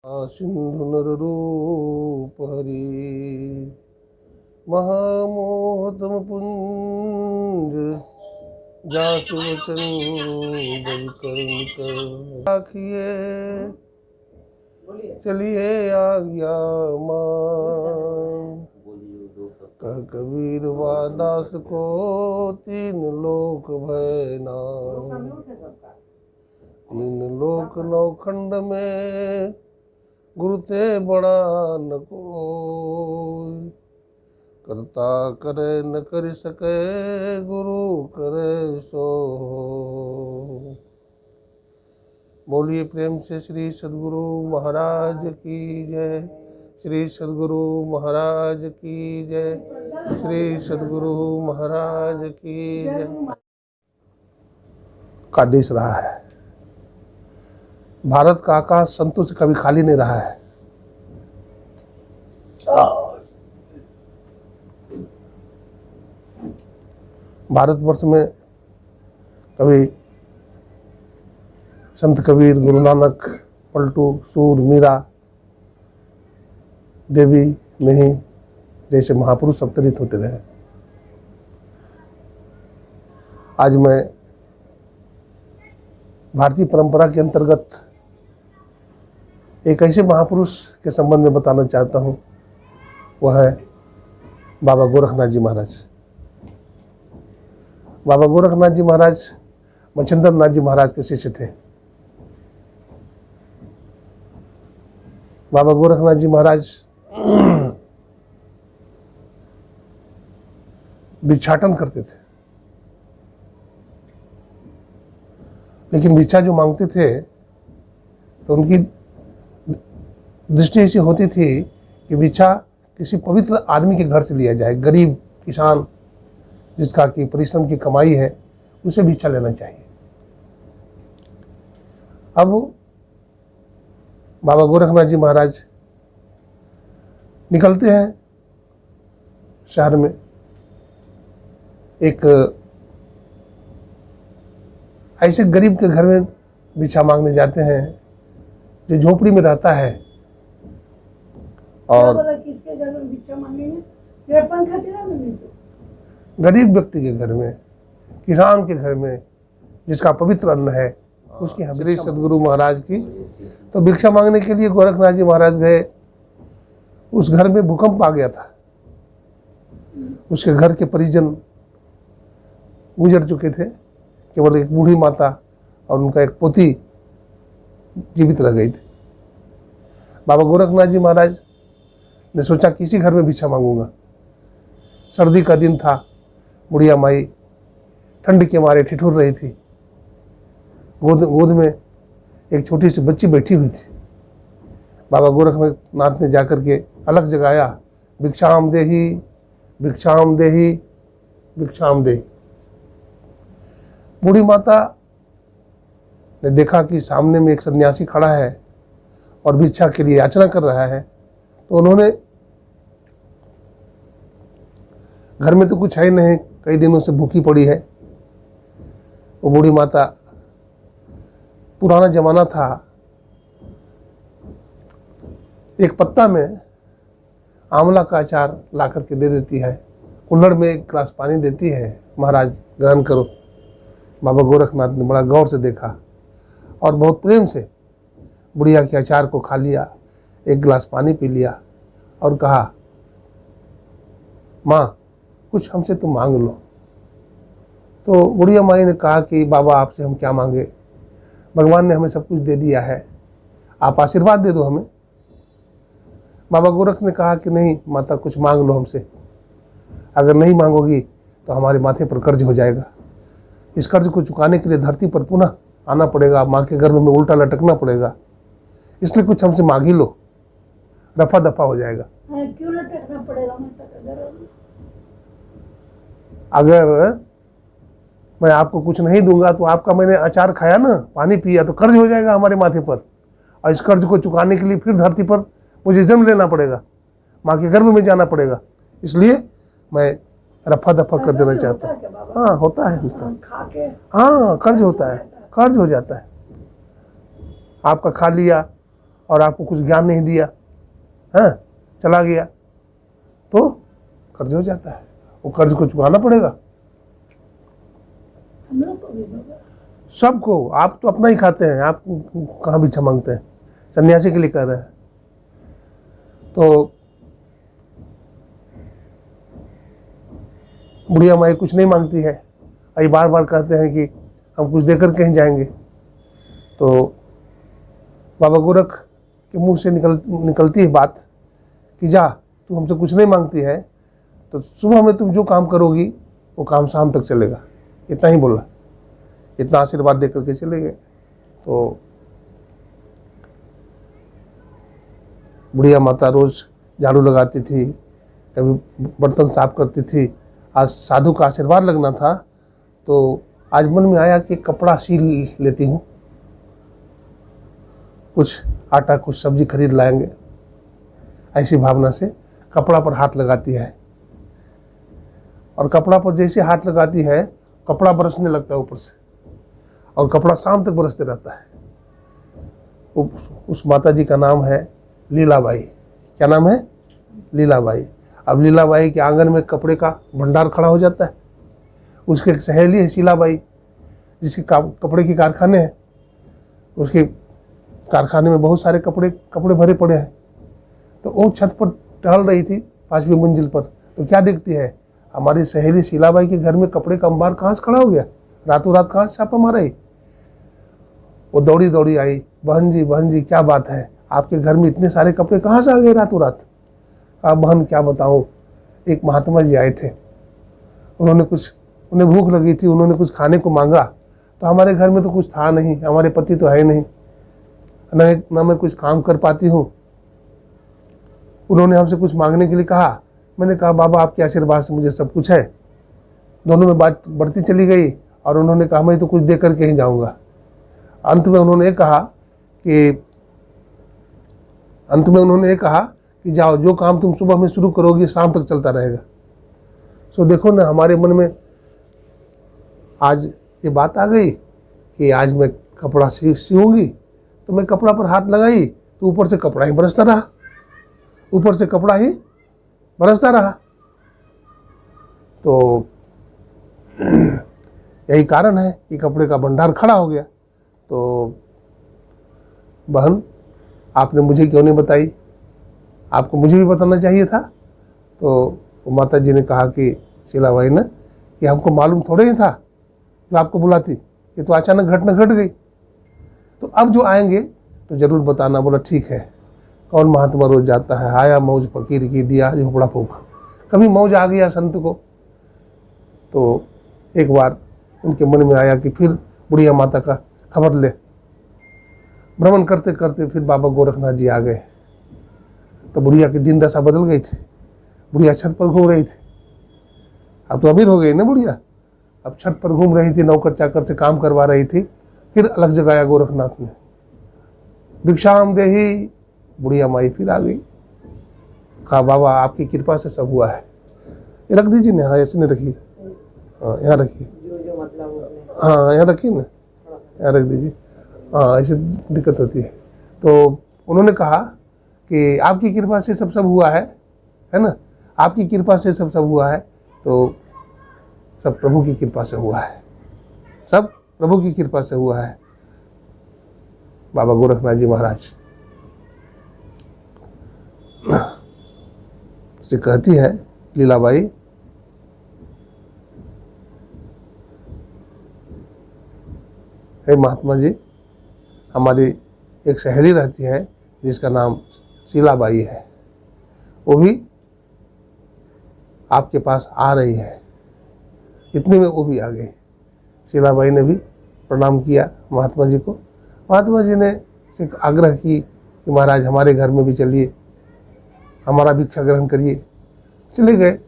सिंधु नर रूप हरि महामोहतम पुंज जासु वचन बल करुण कर राखिए चलिए आज्ञा मान कह कबीर वादास को तीन लोक भय नाम तीन लोक नौखंड में गुरु ते बड़ा न कोई करता करे न कर सके गुरु करे सो। बोलिए प्रेम से श्री सद्गुरु महाराज की जय। श्री सद्गुरु महाराज की जय। श्री सद्गुरु महाराज की जय। का देश रहा है। भारत का आकाश संतों से कभी खाली नहीं रहा है। भारतवर्ष में कभी संत कबीर, गुरु नानक, पलटू, सूर, मीरा, देवी, नहीं जैसे महापुरुष अवतरित होते रहे। आज मैं भारतीय परंपरा के अंतर्गत एक ऐसे महापुरुष के संबंध में बताना चाहता हूँ। वह है बाबा गोरखनाथ जी महाराज। बाबा गोरखनाथ जी महाराज मच्छिंद्र नाथ जी महाराज के शिष्य थे। बाबा गोरखनाथ जी महाराज भिक्षाटन करते थे, लेकिन भिक्षा जो मांगते थे तो उनकी दृष्टि ऐसी होती थी कि भिक्षा किसी पवित्र आदमी के घर से लिया जाए। गरीब किसान जिसका कि परिश्रम की कमाई है उसे भिक्षा लेना चाहिए। अब बाबा गोरखनाथ जी महाराज निकलते हैं शहर में। एक ऐसे गरीब के घर में भिक्षा मांगने जाते हैं जो झोपड़ी में रहता है। और किसके घर में भिक्षा मांगेंगे? मेरा पंखा चला नहीं तो। गरीब व्यक्ति के घर में, किसान के घर में जिसका पवित्र अन्न है उसकी हम श्री सद्गुरु महाराज की तो भिक्षा मांगने के लिए गोरखनाथ जी महाराज गए। उस घर में भूकंप आ गया था। उसके घर के परिजन गुजर चुके थे। केवल एक बूढ़ी माता और उनका एक पोती जीवित रह गई थी। बाबा गोरखनाथ जी महाराज ने सोचा किसी घर में भिक्षा मांगूंगा। सर्दी का दिन था। बुढ़िया माई ठंड के मारे ठिठुर रही थी। गोद में एक छोटी सी बच्ची बैठी हुई थी। बाबा गोरखनाथ ने जाकर के अलग जगाया, भिक्षाम देही भिक्षाम देही भिक्षाम देही। बूढ़ी माता ने देखा कि सामने में एक सन्यासी खड़ा है और भिक्षा के लिए याचना कर रहा है, तो उन्होंने घर में तो कुछ है नहीं, कई दिनों से भूखी पड़ी है। वो बूढ़ी माता, पुराना जमाना था, एक पत्ता में आंवला का अचार ला करके दे देती है। कुल्हड़ में एक गिलास पानी देती है, महाराज ग्रहण करो। बाबा गोरखनाथ ने बड़ा गौर से देखा और बहुत प्रेम से बुढ़िया के अचार को खा लिया, एक गिलास पानी पी लिया और कहा, माँ कुछ हमसे तुम मांग लो। तो बुढ़िया माई ने कहा कि बाबा आपसे हम क्या मांगे, भगवान ने हमें सब कुछ दे दिया है, आप आशीर्वाद दे दो हमें। बाबा गोरख ने कहा कि नहीं माता, कुछ मांग लो हमसे। अगर नहीं मांगोगी तो हमारे माथे पर कर्ज हो जाएगा। इस कर्ज को चुकाने के लिए धरती पर पुनः आना पड़ेगा, माँ के गर्भ में उल्टा लटकना पड़ेगा, इसलिए कुछ हमसे मांग ही लो, रफा दफा हो जाएगा। क्यों लटकना पड़ेगा माता के गर्भ में? अगर मैं आपको कुछ नहीं दूंगा तो आपका मैंने अचार खाया ना, पानी पिया, तो कर्ज हो जाएगा हमारे माथे पर, और इस कर्ज को चुकाने के लिए फिर धरती पर मुझे जन्म लेना पड़ेगा, माँ के गर्भ में जाना पड़ेगा, इसलिए मैं रफा दफा कर देना चाहता हूँ। हाँ होता है, हाँ कर्ज होता है, कर्ज हो जाता है। आपका खा लिया और आपको कुछ ज्ञान नहीं दिया, हाँ, चला गया, तो कर्ज हो जाता है, वो कर्ज को चुकाना पड़ेगा हम लोग को भी होगा। सबको। आप तो अपना ही खाते हैं, आप कहाँ भिक्षा मांगते हैं, सन्यासी के लिए कर रहे हैं। तो बुढ़िया माई कुछ नहीं मांगती है, ये बार बार कहते हैं कि हम कुछ देकर कहीं जाएंगे। तो बाबा गोरख के मुंह से निकलती है बात कि जा, तू हमसे कुछ नहीं मांगती है, तो सुबह में तुम जो काम करोगी वो काम शाम तक चलेगा। इतना ही बोला, इतना आशीर्वाद दे करके चले गए। तो बुढ़िया माता रोज झाड़ू लगाती थी, कभी बर्तन साफ करती थी। आज साधु का आशीर्वाद लगना था, तो आज मन में आया कि कपड़ा सी लेती हूँ, कुछ आटा कुछ सब्जी खरीद लाएंगे। ऐसी भावना से कपड़ा पर हाथ लगाती है, और कपड़ा पर जैसे हाथ लगाती है कपड़ा बरसने लगता है ऊपर से, और कपड़ा शाम तक बरसते रहता है। उस माता जी का नाम है लीलाबाई। क्या नाम है? लीलाबाई। अब लीलाबाई के आंगन में कपड़े का भंडार खड़ा हो जाता है। उसकी एक सहेली है शीलाबाई, जिसके कपड़े की कारखाने हैं। उसके कारखाने में बहुत सारे कपड़े भरे पड़े हैं। तो वो छत पर टहल रही थी 5वीं मंजिल पर, तो क्या देखती है, हमारी सहेली शीलाबाई के घर में कपड़े का अंबार कहाँ से खड़ा हो गया, रातों रात कहाँ से छापा मारा ही। वो दौड़ी दौड़ी आई, बहन जी क्या बात है, आपके घर में इतने सारे कपड़े कहाँ से आ गए रातों रात। कहा बहन क्या बताऊँ, एक महात्मा जी आए थे, उन्हें भूख लगी थी, उन्होंने कुछ खाने को मांगा, तो हमारे घर में तो कुछ था नहीं, हमारे पति तो है नहीं, न मैं कुछ काम कर पाती हूँ। उन्होंने हमसे कुछ मांगने के लिए कहा। मैंने कहा बाबा आपके आशीर्वाद से मुझे सब कुछ है। दोनों में बात बढ़ती चली गई, और उन्होंने कहा मैं तो कुछ दे करके ही जाऊँगा। अंत में उन्होंने कहा कि जाओ, जो काम तुम सुबह में शुरू करोगी शाम तक चलता रहेगा। सो देखो ना, हमारे मन में आज ये बात आ गई कि आज मैं कपड़ा सिऊंगी, तो मैं कपड़ा पर हाथ लगाई तो ऊपर से कपड़ा ही बरसता रहा, तो यही कारण है कि कपड़े का भंडार खड़ा हो गया। तो बहन आपने मुझे क्यों नहीं बताई, आपको मुझे भी बताना चाहिए था। तो माता जी ने कहा कि शीलाबाई ने कि हमको मालूम थोड़े ही था जो आपको बुलाती, ये तो अचानक घटना घट गई, तो अब जो आएंगे तो जरूर बताना। बोला ठीक है। कौन महात्मा रोज जाता है, आया मौज फकीर की, दिया झोपड़ा फूक। कभी मौज आ गया संत को, तो एक बार उनके मन में आया कि फिर बुढ़िया माता का खबर ले। भ्रमण करते करते फिर बाबा गोरखनाथ जी आ गए। तो बुढ़िया की दिन दशा बदल गई थी। बुढ़िया छत पर घूम रही थी, अब तो अमीर हो गई ना बुढ़िया, अब छत पर घूम रही थी, नौकर चाकर से काम करवा रही थी। फिर अलग जगाया गोरखनाथ ने, भिक्षाम देही। बुढ़िया माई फिर आ गई। कहा बाबा आपकी कृपा से सब हुआ है, ये रख दीजिए ना। हाँ ऐसे नहीं रखिए, हाँ यहाँ रखिए, हाँ यहाँ रखिए ना, यहाँ रख दीजिए, हाँ ऐसे दिक्कत होती है। तो उन्होंने कहा कि आपकी कृपा से सब हुआ है ना, आपकी कृपा से सब हुआ है, तो सब प्रभु की कृपा से हुआ है, सब प्रभु की कृपा से हुआ है। बाबा गोरखनाथ जी महाराज से कहती है लीलाबाई, हे महात्मा जी, हमारी एक सहेली रहती है जिसका नाम शीलाबाई है, वो भी आपके पास आ रही है। इतने में वो भी आ गई। शीलाबाई ने भी प्रणाम किया महात्मा जी को। महात्मा जी ने से आग्रह की कि महाराज हमारे घर में भी चलिए, हमारा भिक्षा ग्रहण करिए। चले गए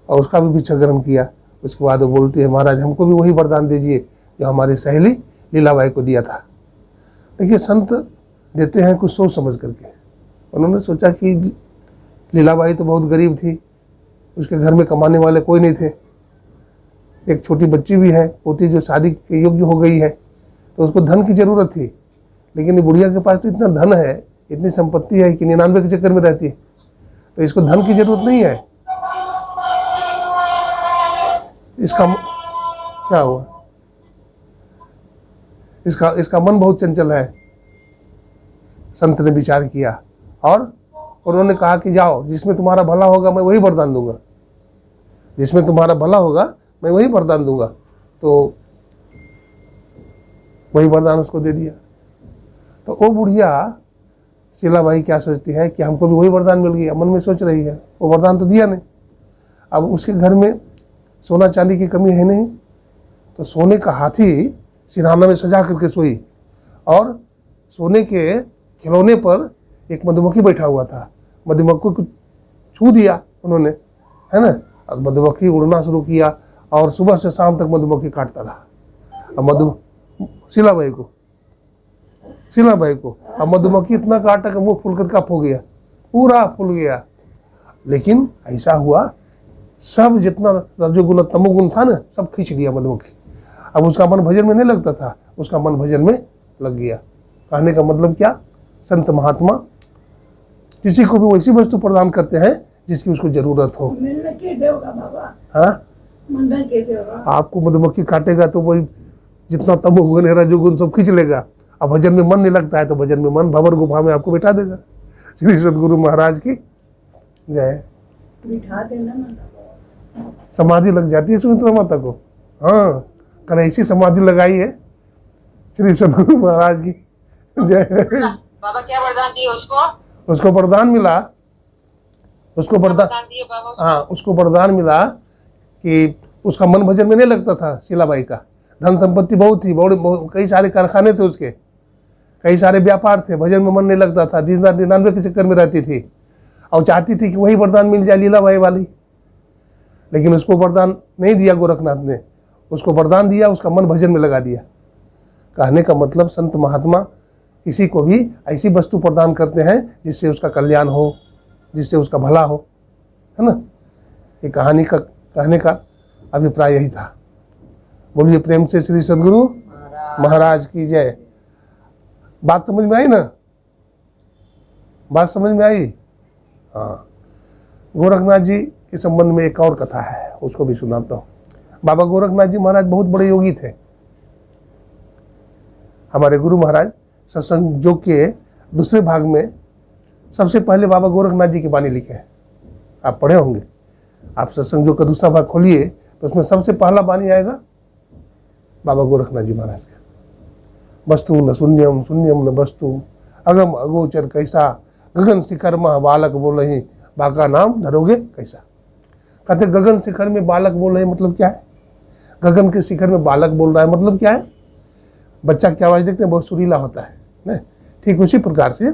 और उसका भी भिक्षा ग्रहण किया। उसके बाद वो बोलती है महाराज हमको भी वही वरदान दीजिए जो हमारी सहेली लीलाबाई को दिया था। देखिए संत देते हैं कुछ सोच समझ करके। उन्होंने सोचा कि लीलाबाई तो बहुत गरीब थी, उसके घर में कमाने वाले कोई नहीं थे, एक छोटी बच्ची भी है पोती जो शादी के योग्य हो गई है, तो उसको धन की ज़रूरत थी। लेकिन बुढ़िया के पास तो इतना धन है इतनी संपत्ति है कि 99 के चक्कर में रहती है, तो इसको धन की जरूरत नहीं है। इसका क्या हुआ, इसका मन बहुत चंचल है। संत ने विचार किया और उन्होंने कहा कि जाओ, जिसमें तुम्हारा भला होगा मैं वही वरदान दूंगा, जिसमें तुम्हारा भला होगा मैं वही वरदान दूंगा। तो वही वरदान उसको दे दिया। तो वो बुढ़िया शीलाबाई क्या सोचती है कि हमको भी वही वरदान मिल गया, मन में सोच रही है। वो वरदान तो दिया नहीं। अब उसके घर में सोना चांदी की कमी है नहीं, तो सोने का हाथी सिरहाना में सजा करके सोई और सोने के खिलौने पर एक मधुमक्खी बैठा हुआ था। मधुमक्खी को छू दिया उन्होंने, है ना, और मधुमक्खी उड़ना शुरू किया और सुबह से शाम तक मधुमक्खी काटता रहा। अब शीलाबाई को अब मधुमक्खी इतना काटा कि मुंह फूल कर कप हो गया, पूरा फूल गया। लेकिन ऐसा हुआ, सब जितना रजोगुण तमोगुण था ना, सब खींच लिया मधुमक्खी। अब उसका मन भजन में नहीं लगता था, उसका मन भजन में लग गया। कहने का मतलब क्या, संत महात्मा किसी को भी वैसी वस्तु प्रदान करते हैं जिसकी उसको जरूरत हो। मिलने के देगा बाबा, हाँ, मंडल के देगा। आपको मधुमक्खी काटेगा तो वही जितना तमोगुण है रजोगुण सब खींच लेगा। अब भजन में मन नहीं लगता है तो भजन में मन भंवर गुफा में आपको बिठा देगा। श्री सद्गुरु महाराज की जय। बिठा देना ना, समाधि लग जाती है सुमित्रा माता को। हाँ, कल ऐसी समाधि लगाई है श्री सद्गुरु महाराज की जय। बाबा क्या वरदान दिए उसको? उसको वरदान मिला, उसको वरदान दिए बाबा? हाँ, उसको वरदान मिला कि उसका मन भजन में नहीं लगता था। शीलाबाई का धन संपत्ति बहुत थी, कई सारे कारखाने थे उसके, कई सारे व्यापार थे, भजन में मन नहीं लगता था, दिन रात 99 के चक्कर में रहती थी और चाहती थी कि वही वरदान मिल जाए लीलाबाई वाली। लेकिन उसको वरदान नहीं दिया गोरखनाथ ने, उसको वरदान दिया, उसका मन भजन में लगा दिया। कहने का मतलब संत महात्मा किसी को भी ऐसी वस्तु प्रदान करते हैं जिससे उसका कल्याण हो, जिससे उसका भला हो, है ना। ये कहानी का कहने का अभिप्राय यही था। बोलिए प्रेम से श्री सद्गुरु महाराज की जय। बात समझ में आई ना, बात समझ में आई। हाँ, गोरखनाथ जी के संबंध में एक और कथा है, उसको भी सुनाता हूँ। बाबा गोरखनाथ जी महाराज बहुत बड़े योगी थे। हमारे गुरु महाराज सत्संग योग के दूसरे भाग में सबसे पहले बाबा गोरखनाथ जी की वाणी लिखे हैं। आप पढ़े होंगे, आप सत्संग योग का दूसरा भाग खोलिए तो उसमें सबसे पहला वाणी आएगा बाबा गोरखनाथ जी महाराज का। वस्तु न शून्यम, शून्यम न वस्तु, अगम अगोचर कैसा, गगन शिखर में बालक बोल रही, बाका नाम धरोगे कैसा। कहते गगन शिखर में बालक बोल रहे, मतलब क्या है, गगन के शिखर में बालक बोल रहा है, मतलब क्या है। बच्चा की आवाज़ देखते हैं बहुत सुरीला होता है ना, ठीक उसी प्रकार से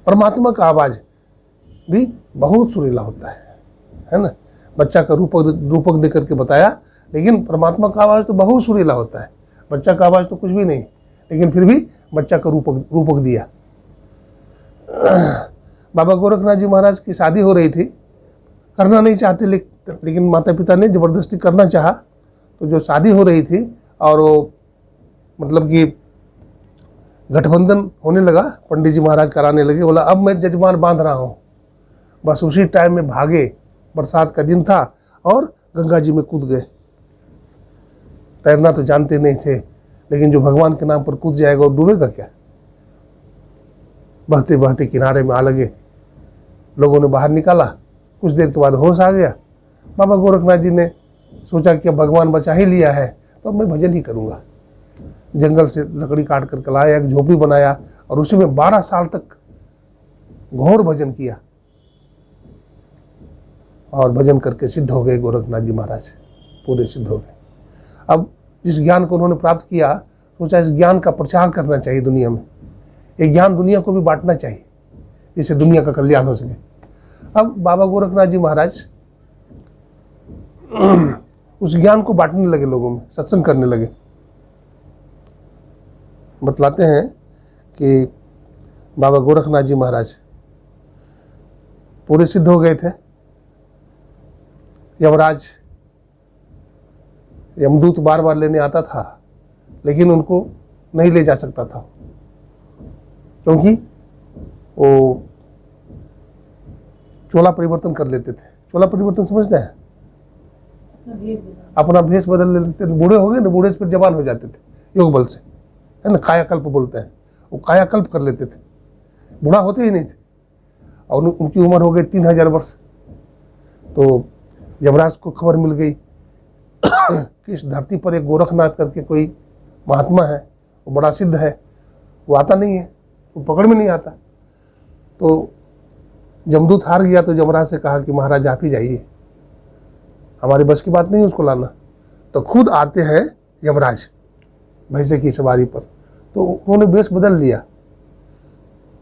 परमात्मा का आवाज़ भी बहुत सुरीला होता है ना। बच्चा का रूपक दे करके बताया, लेकिन परमात्मा का आवाज़ तो बहुत सुरीला होता है। बच्चा का आवाज़ तो कुछ भी नहीं, लेकिन फिर भी बच्चा का रूपक दिया। बाबा गोरखनाथ जी महाराज की शादी हो रही थी, करना नहीं चाहते लेकिन माता पिता ने ज़बरदस्ती करना चाहा। तो जो शादी हो रही थी और वो मतलब कि गठबंधन होने लगा, पंडित जी महाराज कराने लगे। बोला अब मैं जजमान बांध रहा हूँ। बस उसी टाइम में भागे, बरसात का दिन था और गंगा जी में कूद गए। तैरना तो जानते नहीं थे, लेकिन जो भगवान के नाम पर कूद जाएगा और डूबेगा क्या। बहते बहते किनारे में आ लगे, लोगों ने बाहर निकाला। कुछ देर के बाद होश आ गया। बाबा गोरखनाथ जी ने सोचा कि अब भगवान बचा ही लिया है तो अब मैं भजन ही करूँगा। जंगल से लकड़ी काट कर लाया, एक झोपड़ी बनाया और उसी में 12 साल तक घोर भजन किया और भजन करके सिद्ध हो गए गोरखनाथ जी महाराज, पूरे सिद्ध हो गए। अब जिस ज्ञान को उन्होंने प्राप्त किया, सोचा इस ज्ञान का प्रचार करना चाहिए दुनिया में, ये ज्ञान दुनिया को भी बांटना चाहिए जिससे दुनिया का कल्याण हो सके। अब बाबा गोरखनाथ जी महाराज उस ज्ञान को बांटने लगे, लोगों में सत्संग करने लगे। बतलाते हैं कि बाबा गोरखनाथ जी महाराज पूरे सिद्ध हो गए थे। यमराज यमदूत बार बार लेने आता था, लेकिन उनको नहीं ले जा सकता था, क्योंकि वो चोला परिवर्तन कर लेते थे। चोला परिवर्तन समझते हैं? अपना भेष बदल लेते थे। बूढ़े हो गए ना, बूढ़े से फिर जवान हो जाते थे योग बल से, है ना, कायाकल्प बोलते हैं। वो कायाकल्प कर लेते थे, बूढ़ा होते ही नहीं थे। और उनकी उम्र हो गई 3000 वर्ष। तो यमराज को खबर मिल गई कि इस धरती पर एक गोरखनाथ करके कोई महात्मा है, वो बड़ा सिद्ध है, वो आता नहीं है, वो पकड़ में नहीं आता। तो जमदूत हार गया तो यमराज से कहा कि महाराज आप ही जाइए, हमारे बस की बात नहीं उसको लाना। तो खुद आते हैं यमराज भैंसे की सवारी पर। तो उन्होंने वेश बदल लिया।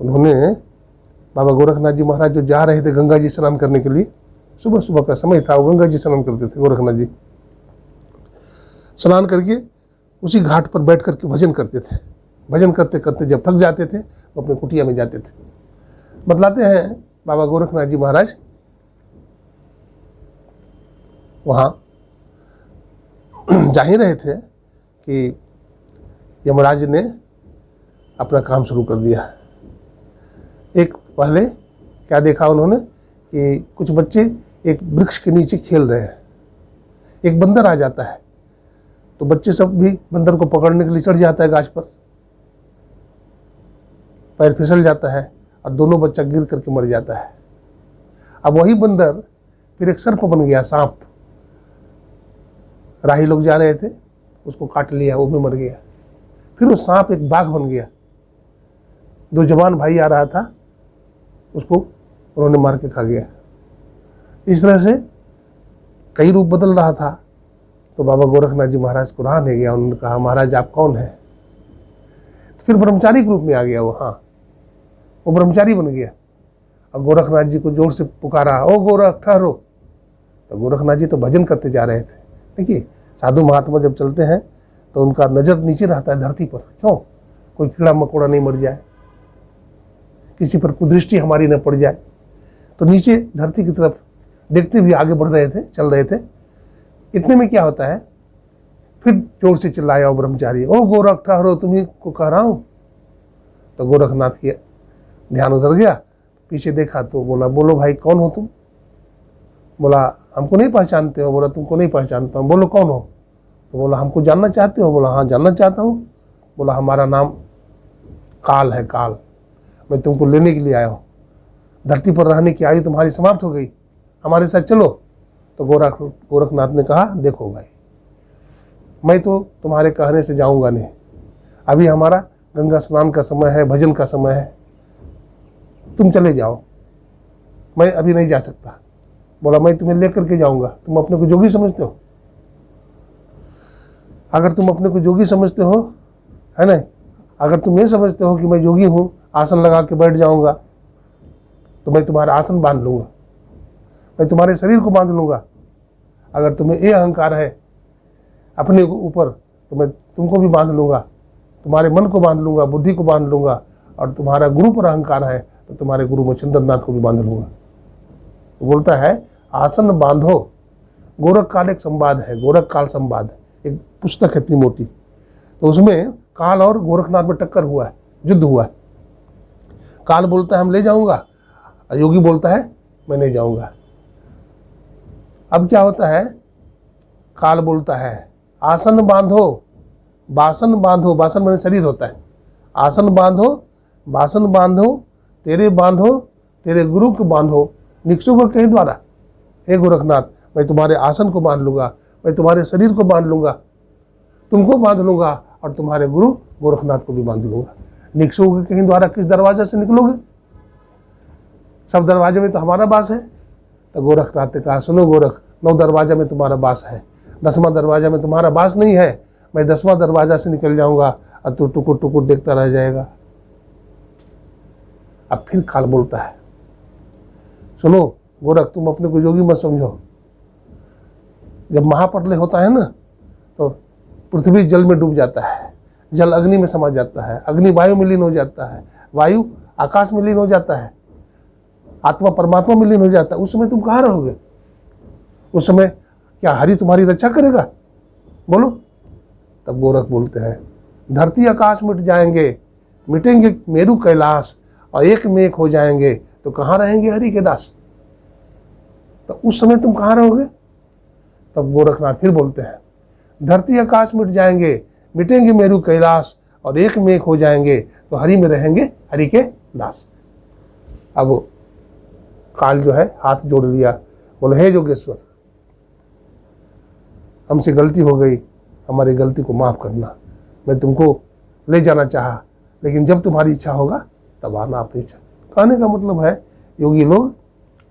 उन्होंने बाबा गोरखनाथ जी महाराज जो जा रहे थे गंगा जी स्नान करने के लिए, सुबह सुबह का समय था, वो गंगा जी स्नान करते थे गोरखनाथ जी। स्नान करके उसी घाट पर बैठ करके भजन करते थे। भजन करते करते जब थक जाते थे तो अपने कुटिया में जाते थे। बतलाते हैं बाबा गोरखनाथ जी महाराज वहाँ जा ही रहे थे कि यमराज ने अपना काम शुरू कर दिया। एक पहले क्या देखा उन्होंने कि कुछ बच्चे एक वृक्ष के नीचे खेल रहे हैं। एक बंदर आ जाता है तो बच्चे सब भी बंदर को पकड़ने के लिए चढ़ जाता है गाछ पर, पैर फिसल जाता है और दोनों बच्चा गिर करके मर जाता है। अब वही बंदर फिर एक सर्प बन गया, सांप। राही लोग जा रहे थे, उसको काट लिया, वो भी मर गया। फिर वो सांप एक बाघ बन गया। दो जवान भाई आ रहा था, उसको उन्होंने मार के खा गया। इस तरह से कई रूप बदल रहा था। तो बाबा गोरखनाथ जी महाराज को राह नहीं गया। उन्होंने कहा महाराज आप कौन हैं? फिर ब्रह्मचारी के रूप में आ गया वो। हाँ, वो ब्रह्मचारी बन गया और गोरखनाथ जी को जोर से पुकारा, ओ गोरख ठहरो। तो गोरखनाथ जी तो भजन करते जा रहे थे। देखिए साधु महात्मा जब चलते हैं तो उनका नज़र नीचे रहता है धरती पर। क्यों? कोई कीड़ा मकोड़ा नहीं मर जाए, किसी पर कुदृष्टि हमारी न पड़ जाए। तो नीचे धरती की तरफ देखते हुए आगे बढ़ रहे थे, चल रहे थे। इतने में क्या होता है, फिर जोर से चिल्लाया वो ब्रह्मचारी, ओ गोरख ठहरो, तुम्ही को कह रहा हूँ। तो गोरखनाथ की ध्यान उधर गया, पीछे देखा तो बोला, बोलो भाई कौन हो तुम? बोला हमको नहीं पहचानते हो? बोला तुमको नहीं पहचानता हूँ। बोलो कौन हो? तो बोला हमको जानना चाहते हो? बोला हाँ जानना चाहता हूँ। बोला हमारा नाम काल है, काल। मैं तुमको लेने के लिए आया हूँ। धरती पर रहने की आयु तुम्हारी समाप्त हो गई, हमारे साथ चलो। तो गोरखनाथ ने कहा देखो भाई, मैं तो तुम्हारे कहने से जाऊंगा नहीं। अभी हमारा गंगा स्नान का समय है, भजन का समय है, तुम चले जाओ, मैं अभी नहीं जा सकता। बोला मैं तुम्हें लेकर के जाऊंगा। तुम अपने को जोगी समझते हो? अगर तुम अपने को जोगी समझते हो, है ना, अगर तुम ये समझते हो कि मैं योगी हूँ, आसन लगा के बैठ जाऊंगा, तो मैं तुम्हारा आसन बांध लूंगा, मैं तुम्हारे शरीर को बांध लूंगा। अगर तुम्हें ये अहंकार है अपने ऊपर, तो मैं तुमको भी बांध लूंगा, तुम्हारे मन को बांध लूंगा, बुद्धि को बांध लूंगा। और तुम्हारा गुरु पर अहंकार है तो तुम्हारे गुरु मच्छिंद्रनाथ को भी बांध लूंगा। वो बोलता है आसन बांधो। गोरख काल एक संवाद है, गोरख काल संवाद, एक पुस्तक है इतनी मोटी। तो उसमें काल और गोरखनाथ में टक्कर हुआ है, युद्ध हुआ है। काल बोलता है हम ले जाऊंगा, योगी बोलता है मैं नहीं जाऊंगा। अब क्या होता है, काल बोलता है आसन बांधो, बासन बांधो, बासन मैंने शरीर होता है, आसन बांधो, बासन बांधो, बांधो तेरे गुरु को बांधो, निक्षुभ के द्वारा। हे गोरखनाथ, मैं तुम्हारे आसन को बांध लूंगा, मैं तुम्हारे शरीर को बांध लूंगा, तुमको बांध लूंगा और तुम्हारे गुरु गोरखनाथ को भी बांध लूंगा। निक्षुभ के कहीं द्वारा किस दरवाजे से निकलोगे? सब दरवाजे में तो हमारा वास है। तो गोरखनाथ ने कहा सुनो गोरख, 9 दरवाजा में तुम्हारा वास है, 10वां दरवाजा में तुम्हारा वास नहीं है। मैं 10वां दरवाजा से निकल जाऊंगा और तू टुकुर टुकुर देखता रह जाएगा। अब फिर काल बोलता है सुनो गोरख, तुम अपने को योगी मत समझो। जब महाप्रलय होता है ना, तो पृथ्वी जल में डूब जाता है, जल अग्नि में समा जाता है, अग्नि वायु में लीन हो जाता है, वायु आकाश में लीन हो जाता है, आत्मा परमात्मा में लीन हो जाता है। उस समय तुम कहाँ रहोगे? उस समय क्या हरि तुम्हारी रक्षा करेगा? बोलो। तब गोरख बोलते हैं धरती आकाश मिट जाएंगे मिटेंगे मेरू कैलाश और एक में एक हो जाएंगे तो कहाँ रहेंगे हरि के दास। तो उस समय तुम कहाँ रहोगे? तब गोरखनाथ फिर बोलते हैं, धरती आकाश मिट जाएंगे, मिटेंगे मेरू कैलाश और एक में एक हो जाएंगे तो हरि में रहेंगे हरि के दास। अब काल जो है हाथ जोड़ लिया, बोले हे जोगेश्वर, हमसे गलती हो गई, हमारी गलती को माफ़ करना। मैं तुमको ले जाना चाहा, लेकिन जब तुम्हारी इच्छा होगा तब आना अपनी इच्छा। कहने का मतलब है योगी लोग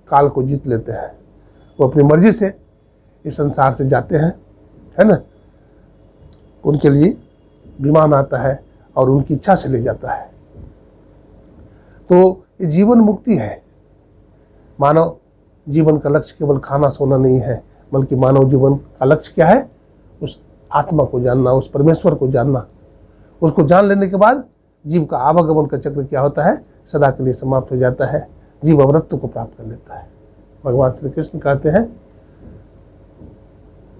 काल को जीत लेते हैं, वो अपनी मर्जी से इस संसार से जाते हैं, है ना। उनके लिए विमान आता है और उनकी इच्छा से ले जाता है। तो ये जीवन मुक्ति है। मानव जीवन का लक्ष्य केवल खाना सोना नहीं है, बल्कि मानव जीवन का लक्ष्य क्या है? उस आत्मा को जानना, उस परमेश्वर को जानना। उसको जान लेने के बाद जीव का आवागमन का चक्र क्या होता है? सदा के लिए समाप्त हो जाता है, जीव अमरत्व को प्राप्त कर लेता है। भगवान श्री कृष्ण कहते हैं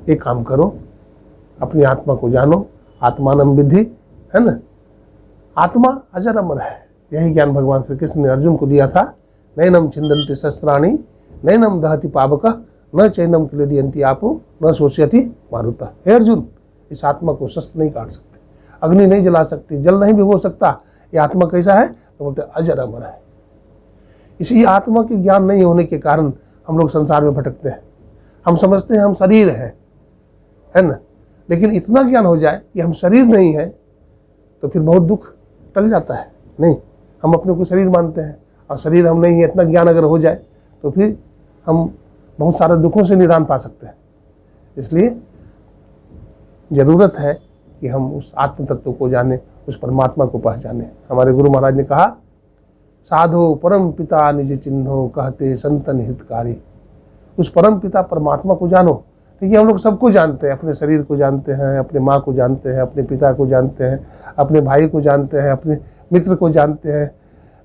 एक काम करो, अपनी आत्मा को जानो, आत्मानम विद्धि, है ना। आत्मा अजर अमर है। यही ज्ञान भगवान श्री कृष्ण ने अर्जुन को दिया था। नैनम छिंदन्ति शस्त्राणि नैनम दहति पावक न चैनम क्लेदयन्ति आपो न शोष्यति मारुता। हे अर्जुन, इस आत्मा को शस्त्र नहीं काट सकते, अग्नि नहीं जला सकती, जल नहीं भिगो सकता। ये आत्मा कैसा है? तो बोलते अजर अमर है। इसी आत्मा के ज्ञान नहीं होने के कारण हम लोग संसार में भटकते हैं। हम समझते हैं हम शरीर हैं, है ना। लेकिन इतना ज्ञान हो जाए कि हम शरीर नहीं है तो फिर बहुत दुख टल जाता है। नहीं, हम अपने को शरीर मानते हैं और शरीर हम नहीं है। इतना ज्ञान अगर हो जाए तो फिर हम बहुत सारे दुखों से निदान पा सकते हैं। इसलिए ज़रूरत है कि हम उस आत्म तत्व को जाने, उस परमात्मा को पहचाने। हमारे गुरु महाराज ने कहा, साधो परम पिता निज चिन्हो कहते संतन हितकारी। उस परम पिता परमात्मा को जानो। देखिए, हम लोग सबको जानते हैं, अपने शरीर को जानते हैं, अपने माँ को जानते हैं, अपने पिता को जानते हैं, अपने भाई को जानते हैं, अपने मित्र को जानते हैं,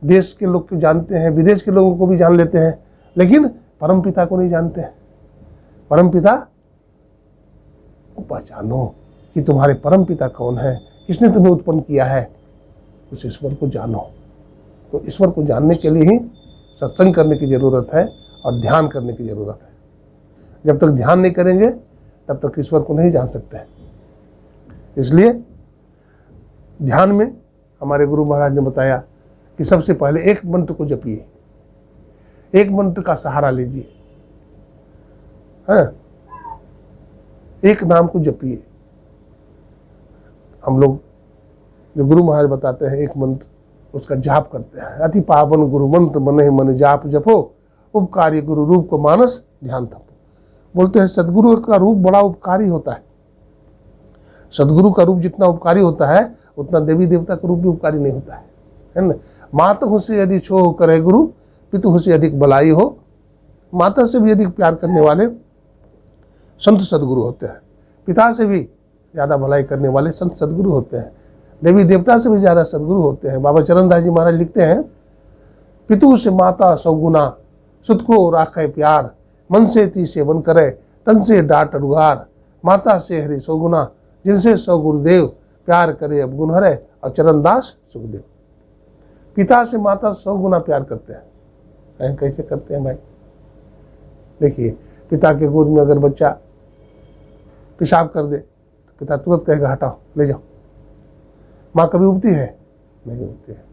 देश के लोग को जानते हैं, विदेश के लोगों को भी जान लेते हैं, लेकिन परम पिता को नहीं जानते हैं। परम पिता को पहचानो कि तुम्हारे परम पिता कौन है, किसने तुम्हें उत्पन्न किया है। उस ईश्वर को जानो। तो ईश्वर को जानने के लिए ही सत्संग करने की ज़रूरत है और ध्यान करने की ज़रूरत है। जब तक ध्यान नहीं करेंगे तब तक ईश्वर को नहीं जान सकते। इसलिए ध्यान में हमारे गुरु महाराज ने बताया कि सबसे पहले एक मंत्र को जपिए, एक मंत्र का सहारा लीजिए, हाँ, एक नाम को जपिए। हम लोग जो गुरु महाराज बताते हैं एक मंत्र, उसका जाप करते हैं। अति पावन गुरु मंत्र मन ही मन जाप जपो, उपकारी गुरु रूप को मानस ध्यान थपो। बोलते हैं सदगुरु का रूप बड़ा उपकारी होता है। सदगुरु का रूप जितना उपकारी होता है उतना देवी देवता का रूप भी उपकारी नहीं होता है ना। माता हो से यदि छोह करे गुरु, पितु हो से अधिक बलाई हो। माता से भी अधिक प्यार करने वाले संत सदगुरु होते हैं। पिता से भी ज़्यादा भलाई करने वाले संत सदगुरु होते हैं। देवी देवता से भी ज़्यादा सदगुरु होते हैं। बाबा चरणदास जी महाराज लिखते हैं, पितु से माता सौगुना, सुत को राखे प्यार, मन से ती सेवन करे, तन से डांट अड़ुहार। माता से हरि सौगुना, जिनसे सौ गुरुदेव, प्यार करे अब गुण हरे और चरणदास सुखदेव। पिता से माता 100 गुना प्यार करते हैं। कैसे करते हैं भाई? देखिए, पिता के गोद में अगर बच्चा पेशाब कर दे तो पिता तुरंत कहेगा हटाओ, ले जाओ। माँ कभी उठती है? नहीं उठती है।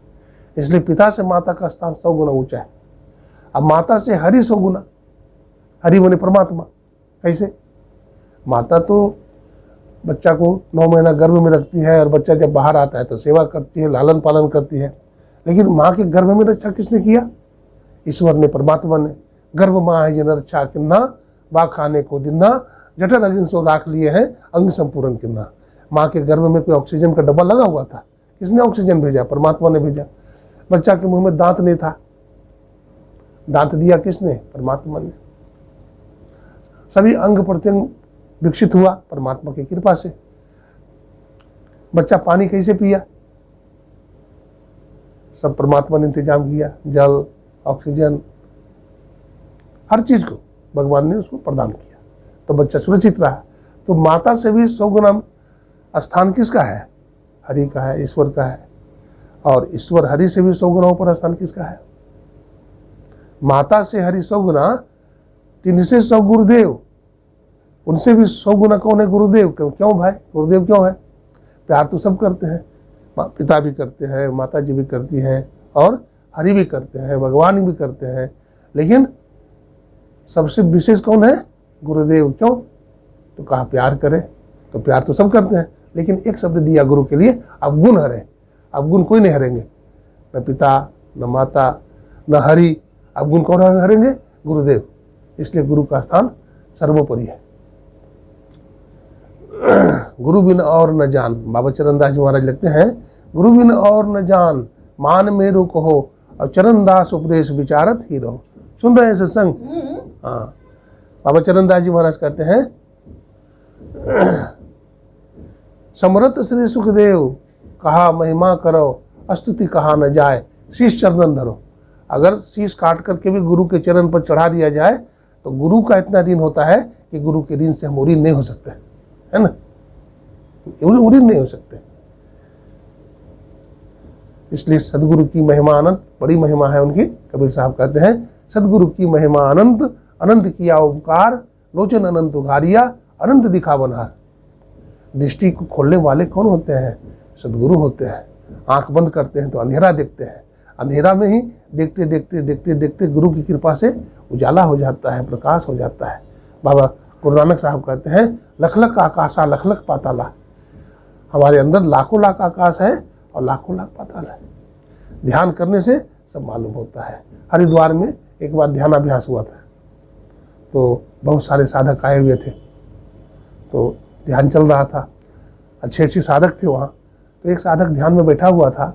इसलिए पिता से माता का स्थान 100 गुना ऊंचा है। अब माता से हरि 100 गुना, हरि बने परमात्मा। कैसे? माता तो बच्चा को 9 महीना गर्भ में रखती है और बच्चा जब बाहर आता है तो सेवा करती है, लालन पालन करती है। लेकिन माँ के गर्भ में रक्षा किसने किया? ईश्वर ने, परमात्मा ने। गर्भ माँ है जिन रक्षा किन्ना, बा खाने को दिन्ना, जठर अग्नि सो राख लिए हैं अंग संपूर्ण किन्ना। माँ के गर्भ में कोई ऑक्सीजन का डब्बा लगा हुआ था? किसने ऑक्सीजन भेजा? परमात्मा ने भेजा। बच्चा के मुंह में दांत नहीं था, दांत दिया किसने? परमात्मा ने। सभी अंग प्रत्यंग विकसित हुआ परमात्मा की कृपा से। बच्चा पानी कैसे पिया? सब परमात्मा ने इंतजाम किया। जल, ऑक्सीजन, हर चीज को भगवान ने उसको प्रदान किया, तो बच्चा सुरक्षित रहा। तो माता से भी 100 गुना स्थान किसका है? हरि का है, ईश्वर का है। और ईश्वर हरि से भी 100 गुना ऊपर स्थान किसका है? माता से हरि 100 गुना, तिनसे 100 गुरुदेव, उनसे भी 100 गुना कौन है? गुरुदेव। क्यों भाई? गुरुदेव क्यों है? प्यार तो सब करते हैं, पिता भी करते हैं, माता जी भी करती है, और हरि भी करते हैं, भगवान भी करते हैं, लेकिन सबसे विशेष कौन है? गुरुदेव। क्यों? तो कहा प्यार करें, तो प्यार तो सब करते हैं, लेकिन एक शब्द दिया गुरु के लिए, अब गुण हरे। अब गुण कोई नहीं हरेंगे, न पिता, न माता, न हरि। अब गुण कौन हरेंगे? गुरुदेव। इसलिए गुरु का स्थान सर्वोपरि है। गुरु बिन और न जान, बाबा चरणदास जी महाराज लिखते हैं, गुरु बिन और न जान, मान मेरो कहो, और चरणदास उपदेश विचारत ही रहो। सुन रहे हैं सत्संग? हाँ, बाबा चरणदास जी महाराज कहते हैं, समरत श्री सुखदेव, कहा महिमा करो, स्तुति कहा न जाए, शीश चरणन धरो। अगर शीश काट करके भी गुरु के चरण पर चढ़ा दिया जाए तो गुरु का इतना ऋण होता है कि गुरु के ऋण से हम ऋण नहीं हो सकते, है ना? ऋण नहीं हो सकते। इसलिए सदगुरु की महिमा अनंत, बड़ी महिमा है उनकी। कबीर साहब कहते हैं, सदगुरु की महिमा अनंत, अनंत किया उपकार, लोचन अनंत उघारिया, अनंत दिखा बनहार। दृष्टि को खोलने वाले कौन होते हैं? सदगुरु होते हैं। आंख बंद करते हैं तो अंधेरा देखते हैं, अंधेरा में ही देखते देखते देखते देखते गुरु की कृपा से उजाला हो जाता है, प्रकाश हो जाता है। बाबा गुरु नानक साहब कहते हैं, लख लख आकाशा लख लख पाताला। हमारे अंदर लाखों लाख आकाश है और लाखों लाख पाताल है। ध्यान करने से सब मालूम होता है। हरिद्वार में एक बार ध्यानाभ्यास हुआ था, तो बहुत सारे साधक आए हुए थे, तो ध्यान चल रहा था, अच्छे अच्छे साधक थे वहाँ। तो एक साधक ध्यान में बैठा हुआ था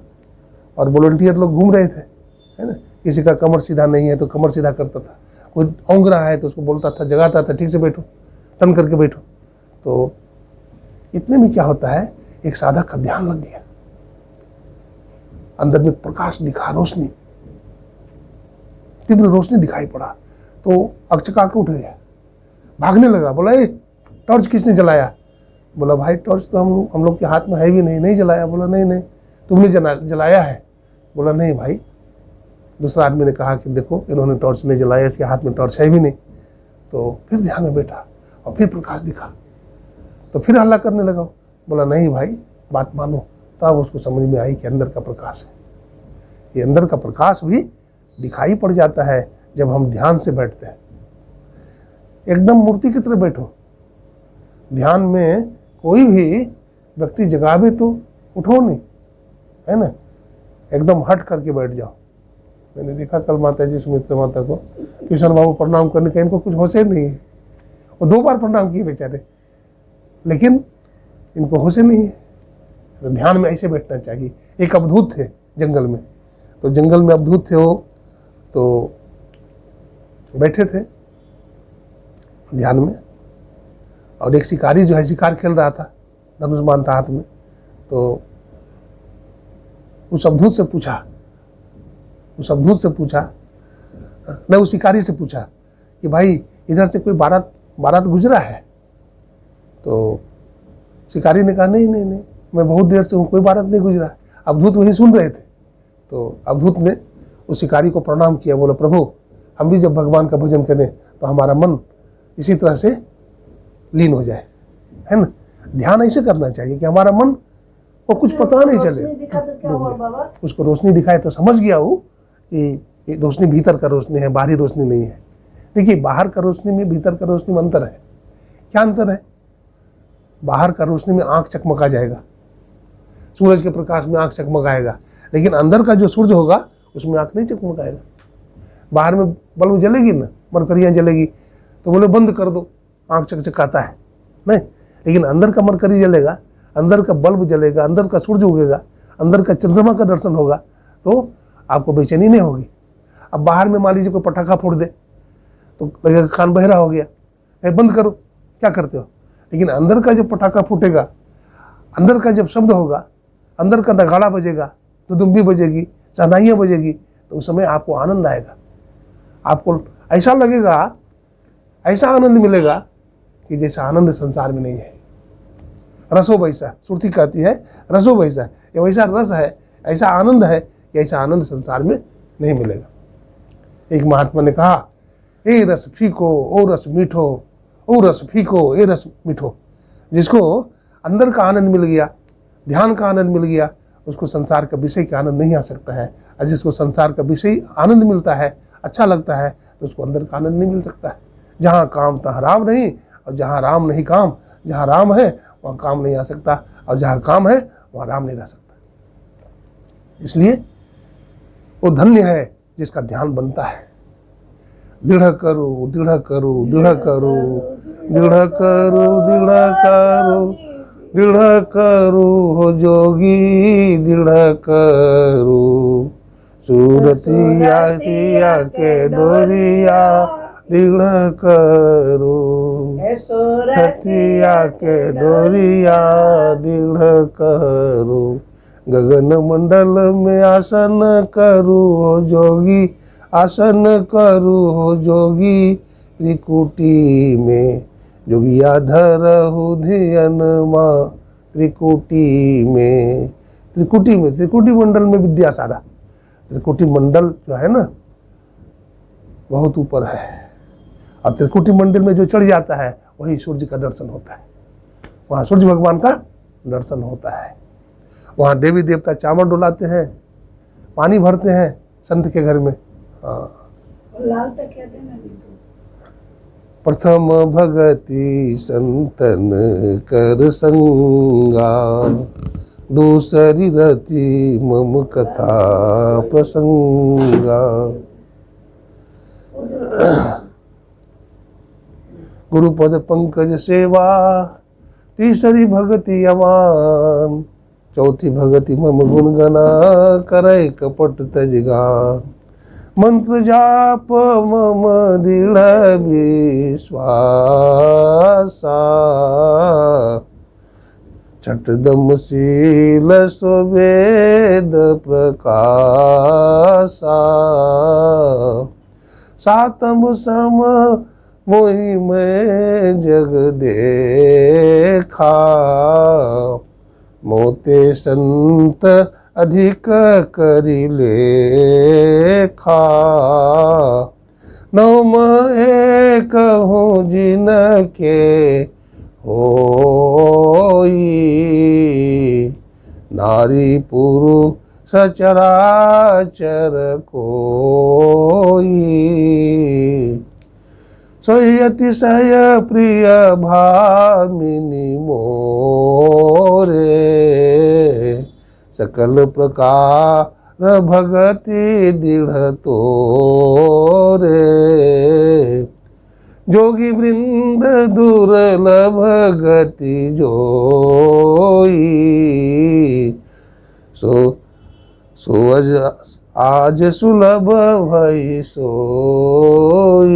और वॉलंटियर लोग घूम रहे थे, है ना? किसी का कमर सीधा नहीं है तो कमर सीधा करता था, कोई औंग रहा है तो उसको बोलता था, जगाता था, ठीक से बैठो, तन करके बैठो। तो इतने में क्या होता है, एक साधक का ध्यान लग गया, अंदर में प्रकाश दिखा, रोशनी, तीव्र रोशनी दिखाई पड़ा, तो अकचका के उठ गया, भागने लगा। बोला, ए टॉर्च किसने जलाया? बोला, भाई टॉर्च तो हम लोग के हाथ में है भी नहीं, नहीं जलाया। बोला, नहीं नहीं तुमने जलाया है। बोला, नहीं भाई। दूसरा आदमी ने कहा कि देखो इन्होंने टॉर्च नहीं जलाया, इसके हाथ में टॉर्च है भी नहीं। तो फिर ध्यान में बैठा और फिर प्रकाश दिखा, तो फिर हल्ला करने लगा। बोला, नहीं भाई बात मानो। तब उसको समझ में आई कि अंदर का प्रकाश है। ये अंदर का प्रकाश भी दिखाई पड़ जाता है जब हम ध्यान से बैठते हैं। एकदम मूर्ति की तरह बैठो। ध्यान में कोई भी व्यक्ति जगावे तो उठो नहीं, है ना? एकदम हट करके बैठ जाओ। मैंने देखा कल माता जी सुमित्रा माता को, किशन बाबू प्रणाम करने का इनको कुछ होश ही नहीं है। वो 2 बार प्रणाम किए बेचारे, लेकिन इनको होश ही नहीं है। तो ध्यान में ऐसे बैठना चाहिए। एक अवधूत थे जंगल में, तो जंगल में अवधूत थे वो, तो बैठे थे ध्यान में, और एक शिकारी जो है शिकार खेल रहा था, धनुष बाण था हाथ में। तो उस अवधूत से पूछा, मैं उस शिकारी से पूछा कि भाई इधर से कोई बारात गुजरा है? तो शिकारी ने कहा, नहीं नहीं नहीं, मैं बहुत देर से हूँ, कोई बारात नहीं गुजरा। अवधूत वहीं सुन रहे थे। तो अवधूत ने उस शिकारी को प्रणाम किया, बोला, प्रभु हम भी जब भगवान का भजन करें तो हमारा मन इसी तरह से लीन हो जाए, है ना? ध्यान ऐसे करना चाहिए कि हमारा मन को कुछ पता नहीं चले। दिखा तो क्या हुआ बाबा? उसको रोशनी दिखाए तो समझ गया वो कि ये रोशनी भीतर का रोशनी है, बाहरी रोशनी नहीं है। देखिए, बाहर का रोशनी में भीतर का रोशनी में अंतर है। क्या अंतर है? बाहर का रोशनी में आंख चकमका जाएगा, सूरज के प्रकाश में आंख चकमकाएगा, लेकिन अंदर का जो सूरज होगा उसमें आंख नहीं चकमकाएगा। बाहर में बल्ब जलेगी ना, मरकरियाँ जलेगी, तो बोले बंद कर दो, आंख चकचकाता है नहीं। लेकिन अंदर का मरकरी जलेगा, अंदर का बल्ब जलेगा, अंदर का सूरज उगेगा, अंदर का चंद्रमा का दर्शन होगा, तो आपको बेचैनी नहीं होगी। अब बाहर में मान लीजिए कोई पटाखा फोड़ दे तो लगेगा कान बहरा हो गया, बंद करो, क्या करते हो? लेकिन अंदर का जब पटाखा फूटेगा, अंदर का जब शब्द होगा, अंदर का नगाड़ा बजेगा, दुदुम्बी बजेगी, शहनाइयाँ बजेगी, तो उस समय आपको आनंद आएगा। आपको ऐसा लगेगा, ऐसा आनंद मिलेगा कि जैसा आनंद संसार में नहीं है। रसो वैसा, श्रुति कहती है रसो वैसा, ये वैसा रस है ऐसा आनंद है कि ऐसा आनंद संसार में नहीं मिलेगा। एक महात्मा ने कहा, ए रस फीको ओ रस मीठो, ओ रस फीको ए रस मीठो। जिसको अंदर का आनंद मिल गया, ध्यान का आनंद मिल गया, उसको संसार का विषय का आनंद नहीं आ सकता है। और जिसको संसार का विषय आनंद मिलता है, अच्छा लगता है, तो उसको अंदर का आनंद नहीं मिल सकता है। जहाँ काम तहाँ राम नहीं, और जहाँ राम नहीं काम, जहाँ राम है वहाँ काम नहीं आ सकता, और जहाँ काम है वहाँ राम नहीं रह सकता। इसलिए वो धन्य है जिसका ध्यान बनता है। दृढ़ करो दृढ़ करो दृढ़ करो दृढ़ करो दृढ़ करो दृढ़ करो हो जोगी दृढ़ करो, सूरतिया सिया के डोरिया दृढ़ करो, सूरतिया के डोरिया दृढ़ करो। गगन मंडल में आसन करो हो जोगी, आसन करो हो जोगी, त्रिकुटी में जोगिया धरहु धियन माँ, त्रिकुटी में, त्रिकुटी में, त्रिकुटी मंडल में विद्या सारा। त्रिकुटी मंडल जो है ना बहुत ऊपर है, और त्रिकुटी मंडल में जो चढ़ जाता है वही सूर्य का दर्शन होता है, वहाँ सूर्य भगवान का दर्शन होता है। वहाँ देवी देवता चावल डुलाते हैं, पानी भरते हैं संत के घर में। हाँ, लाल तक कहते हैं ना, प्रथम भगति संतन कर संगा, दूसरी रति मम कथा प्रसंगा। गुरुपद पंकज सेवा, तीसरी भगति अमान, चौथी भगति मम गुण गना, करे कपट तजगान। मंत्र जाप मम दृढ़ विश्वासा, छठदम शील सुवेद प्रकाशा, सातम सम मोहि में जग देखा, मोते संत अधिक करि लेखा। नवम एक हूँ जिनके होई, नारी पुरुष सचराचर कोई, सोई अतिशय प्रिय भामिनी मोरे, सकल प्रकार भगति दृढ़ तोरे। जोगी वृंद दुर्लभ गति जोई, सो आज सुलभ भई सोई।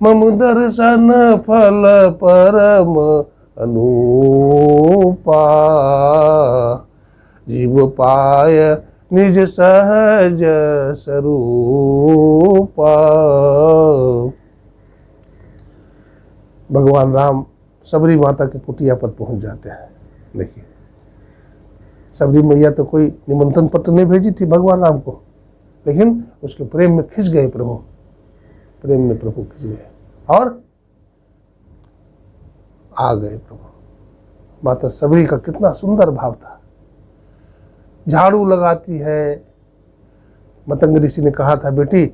मम दर्शन फल परम अनुपा, जीव पाय निज सहज स्वरूपा। भगवान राम सबरी माता के कुटिया पर पहुंच जाते हैं। देखिए, सबरी मैया तो कोई निमंत्रण पत्र नहीं भेजी थी भगवान राम को, लेकिन उसके प्रेम में खिंच गए प्रभु, प्रेम में प्रभु खिंच गए और आ गए प्रभु। माता सबरी का कितना सुंदर भाव था। झाड़ू लगाती है। मतंग ऋषि ने कहा था, बेटी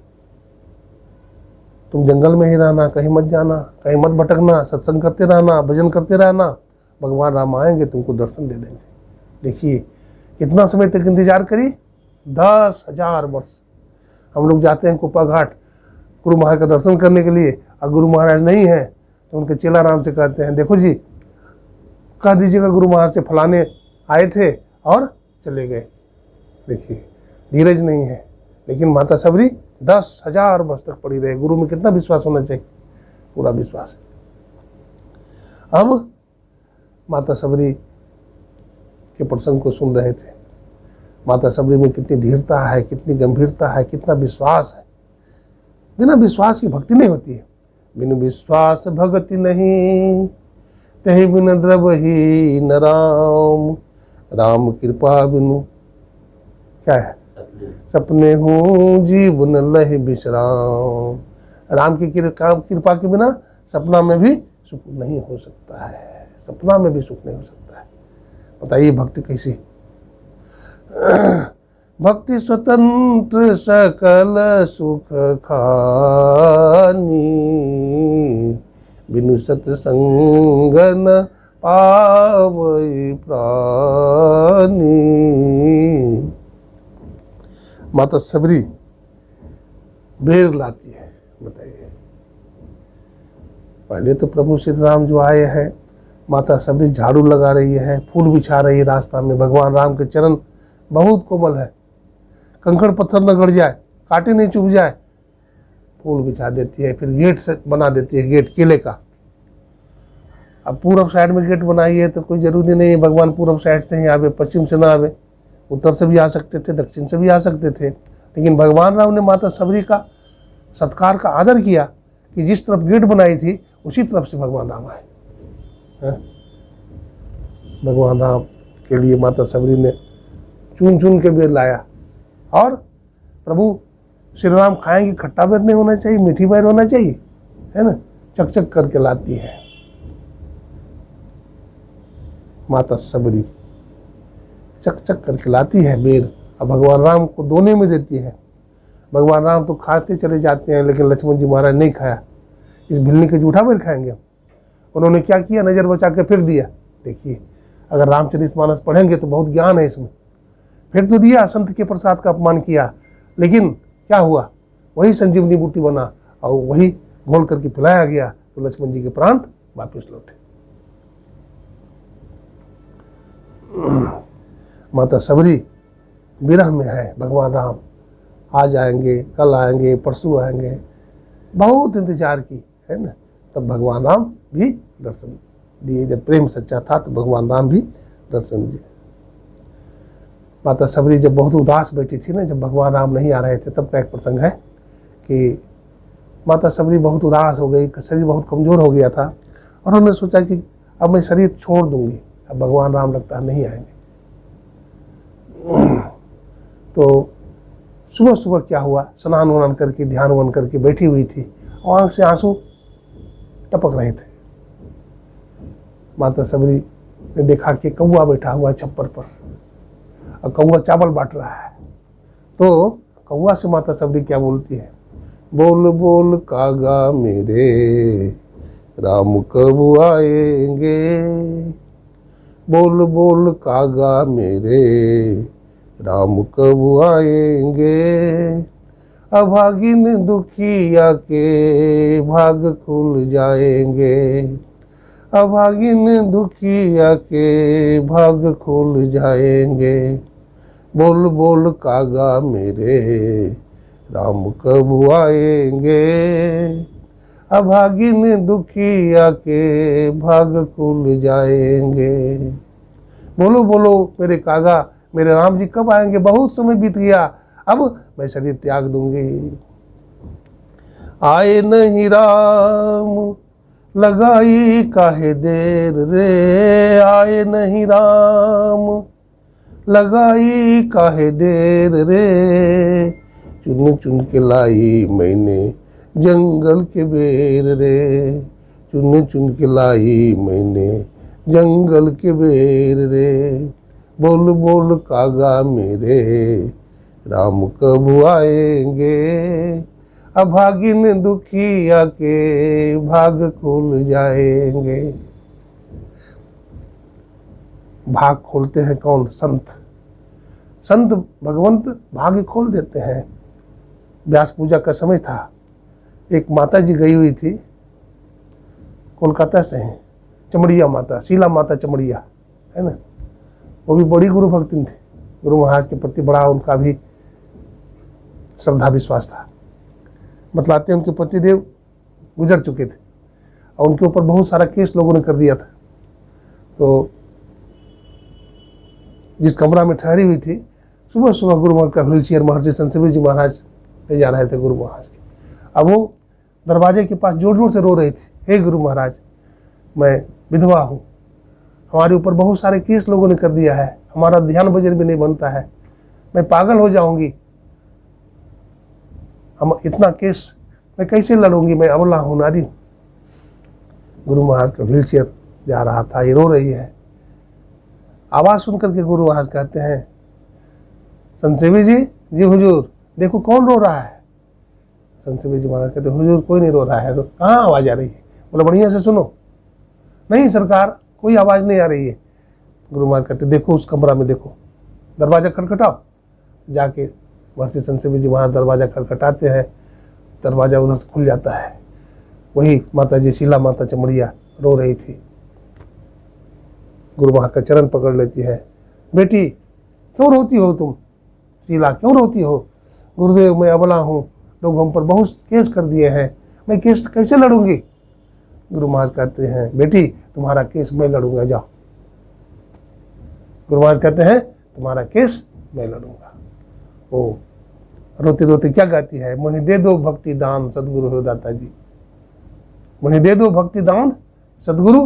तुम जंगल में ही रहना, कहीं मत जाना, कहीं मत भटकना, सत्संग करते रहना, भजन करते रहना, भगवान राम आएंगे तुमको दर्शन दे देंगे। देखिए कितना समय तक इंतजार करी, 10,000 वर्ष। हम लोग जाते हैं कुप्पा घाट गुरु महाराज का दर्शन करने के लिए, और गुरु महाराज नहीं है तो उनके चेला राम से कहते हैं, देखो जी कह दीजिएगा गुरु महाराज से फलाने आए थे और चले गए। देखिए धीरज नहीं है, लेकिन माता सबरी 10,000 वर्ष तक पड़ी रहे। गुरु में कितना विश्वास होना चाहिए, पूरा विश्वास है। अब माता सबरी के प्रसंग को सुन रहे थे। माता सबरी में कितनी धीरता है, कितनी गंभीरता है, कितना विश्वास है। बिना विश्वास की भक्ति नहीं होती है। बिन विश्वास भक्ति नहीं, तहि बिन द्रव ही न राम, राम कृपा बिनु क्या है, सपने हूँ जीवन लह विश्राम। राम की कृपा के बिना सपना में भी सुख नहीं हो सकता है, सपना में भी सुख नहीं हो सकता है। बताइए भक्ति कैसी। भक्ति स्वतंत्र सकल सुख खानी, बिनु सत्संग न पावई प्राणी। माता सबरी बेर लाती है। बताइए, पहले तो प्रभु श्री राम जो आए हैं, माता सबरी झाड़ू लगा रही है, फूल बिछा रही है रास्ता में। भगवान राम के चरण बहुत कोमल है, कंकड़ पत्थर न गड़ जाए, कांटे नहीं चुभ जाए, फूल बिछा देती है। फिर गेट से बना देती है, गेट केले का। अब पूरब साइड में गेट बनाई है तो कोई जरूरी नहीं है भगवान पूरब साइड से ही आवे, पश्चिम से ना आवे। उत्तर से भी आ सकते थे, दक्षिण से भी आ सकते थे, लेकिन भगवान राम ने माता सबरी का सत्कार का आदर किया कि जिस तरफ गेट बनाई थी उसी तरफ से भगवान राम आए। भगवान राम के लिए माता सबरी ने चुन चुन के बेर लाया। और प्रभु श्री राम खाएंगे, खट्टा बेर नहीं होना चाहिए, मीठी बेर होना चाहिए, है ना। चक चक करके लाती है माता सबरी, चक चक करके लाती है बेर। अब भगवान राम को दोने में देती है। भगवान राम तो खाते चले जाते हैं, लेकिन लक्ष्मण जी महाराज नहीं खाया। इस भिलनी के जूठा बेर खाएंगे। उन्होंने क्या किया, नज़र बचा के फेंक दिया। देखिए, अगर रामचरितमानस पढ़ेंगे तो बहुत ज्ञान है इसमें। फेंक तो दिया, संत के प्रसाद का अपमान किया, लेकिन क्या हुआ, वही संजीवनी बूटी बना और वही घोल करके पिलाया गया, तो लक्ष्मण जी के प्राण वापस लौटे। माता सबरी विरह में है। भगवान राम आज आएंगे, कल आएंगे, परसों आएंगे, बहुत इंतजार की, है ना। तब भगवान राम भी दर्शन दिए। जब प्रेम सच्चा था तो भगवान राम भी दर्शन दिए। माता सबरी जब बहुत उदास बैठी थी ना, जब भगवान राम नहीं आ रहे थे, तब का एक प्रसंग है कि माता सबरी बहुत उदास हो गई, शरीर बहुत कमज़ोर हो गया था, और उन्होंने सोचा कि अब मैं शरीर छोड़ दूंगी, अब भगवान राम लगता नहीं आएंगे। तो सुबह सुबह क्या हुआ, स्नान वान करके ध्यान वान करके बैठी हुई थी और आंख से आंसू टपक रहे थे। माता सबरी ने देखा कि कौवा बैठा हुआ है छप्पर पर और कौवा चावल बांट रहा है। तो कौवा से माता सबरी क्या बोलती है, बोल बोल कागा मेरे राम कब आएंगे, बोल बोल कागा मेरे राम कब आएंगे। अभागिन दुखिया के भाग खुल जाएंगे, अभागिन दुखिया के भाग खुल जाएंगे। बोल बोल कागा मेरे राम कब आएंगे, अभागिन दुखिया के भाग खुल जाएंगे। बोलो बोलो मेरे कागा, मेरे राम जी कब आएंगे, बहुत समय बीत गया, अब मैं शरीर त्याग दूंगी। आए नहीं राम लगाई काहे देर रे, आए नहीं राम लगाई काहे देर रे। चुन चुन के लाई मैंने जंगल के बेर रे, चुन चुन के लाई मैंने जंगल के बेर रे। बोल बोल कागा मेरे राम कब आएंगे, अभागिन दुखिया के भाग खुल जाएंगे। भाग खोलते हैं कौन, संत। संत भगवंत भाग्य खोल देते हैं। व्यास पूजा का समय था, एक माता जी गई हुई थी, कोलकाता से हैं, चमड़िया माता, शीला माता चमड़िया, है ना। वो भी बड़ी गुरु भक्तिन थी, गुरु महाराज के प्रति बड़ा उनका भी श्रद्धा विश्वास था। बतलाते उनके पतिदेव गुजर चुके थे और उनके ऊपर बहुत सारा केस लोगों ने कर दिया था। तो जिस कमरा में ठहरी हुई थी, सुबह सुबह गुरु महाराज का व्हील चेयर महर्षि संतवीर जी महाराज ले जा रहे थे गुरु महाराज के। अब वो दरवाजे के पास जोर जोर से रो रही थी, हे गुरु महाराज, मैं विधवा हूँ, हमारे ऊपर बहुत सारे केस लोगों ने कर दिया है, हमारा ध्यान भजन भी नहीं बनता है, मैं पागल हो जाऊंगी, हम इतना केस मैं कैसे लड़ूंगी, मैं अबला हूं, नारी हूं। गुरु महाराज का व्हील चेयर जा रहा था, ये रो रही है। आवाज सुनकर के गुरु महाराज कहते हैं, संत सेवी जी हुजूर देखो कौन रो रहा है। संत सेवी जी महाराज कहते हुजूर कोई नहीं रो रहा है। कहाँ आवाज आ रही है? बोले बढ़िया से सुनो। नहीं सरकार कोई आवाज नहीं आ रही है। गुरु महाराज कहते देखो उस कमरा में, देखो दरवाजा खटखटाओ। जाके महर्षि संत सेवी जी महाराज दरवाजा खटखटाते हैं, दरवाजा उधर से खुल जाता है। वही माता जी शीला माता चमड़िया रो रही थी। गुरु महाराज का चरण पकड़ लेती है, बेटी क्यों रोती हो तुम, शीला क्यों रोती हो? गुरुदेव मैं अबला हूँ, लोग हम पर बहुत केस कर दिए हैं, मैं केस कैसे लड़ूंगी? गुरु महाराज कहते हैं बेटी तुम्हारा केस मैं लड़ूंगा, जाओ। गुरु महाराज कहते हैं तुम्हारा केस मैं लड़ूंगा। ओ रोते रोते क्या गाती है, मुझे दे दो भक्ति दान सदगुरु हो दाता जी, मुझे दे दो भक्ति दान सदगुरु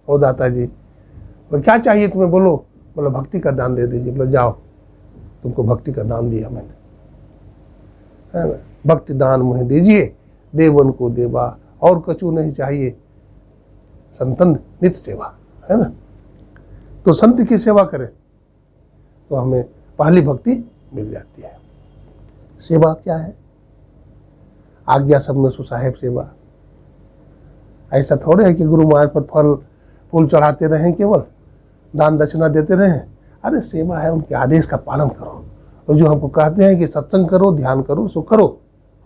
हो दाता जी। बोले क्या चाहिए तुम्हें, बोलो। बोला भक्ति का दान दे दीजिए। बोले जाओ तुमको भक्ति का दान दिया मैंने, है ना, भक्ति दान मुझे दीजिए, देवन को देवा और कछु नहीं चाहिए, संतन नित्य सेवा, है ना। तो संत की सेवा करें तो हमें पहली भक्ति मिल जाती है। सेवा क्या है? आज्ञा सब में सुसाहेब सेवा। ऐसा थोड़े है कि गुरु महाराज पर फल फूल चढ़ाते रहें, केवल दान दक्षिणा देते रहें। अरे सेवा है उनके आदेश का पालन करो, और जो हमको कहते हैं कि सत्संग करो, ध्यान करो, सो करो।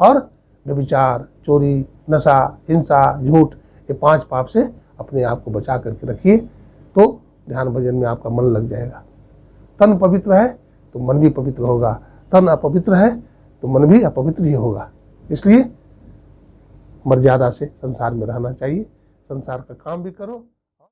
और व्यभिचार, चोरी, नशा, हिंसा, झूठ, ये 5 पाप से अपने आप को बचा करके रखिए, तो ध्यान भजन में आपका मन लग जाएगा। तन पवित्र है तो मन भी पवित्र होगा, तन अपवित्र है तो मन भी अपवित्र ही होगा। इसलिए मर्यादा से संसार में रहना चाहिए, संसार का काम भी करो।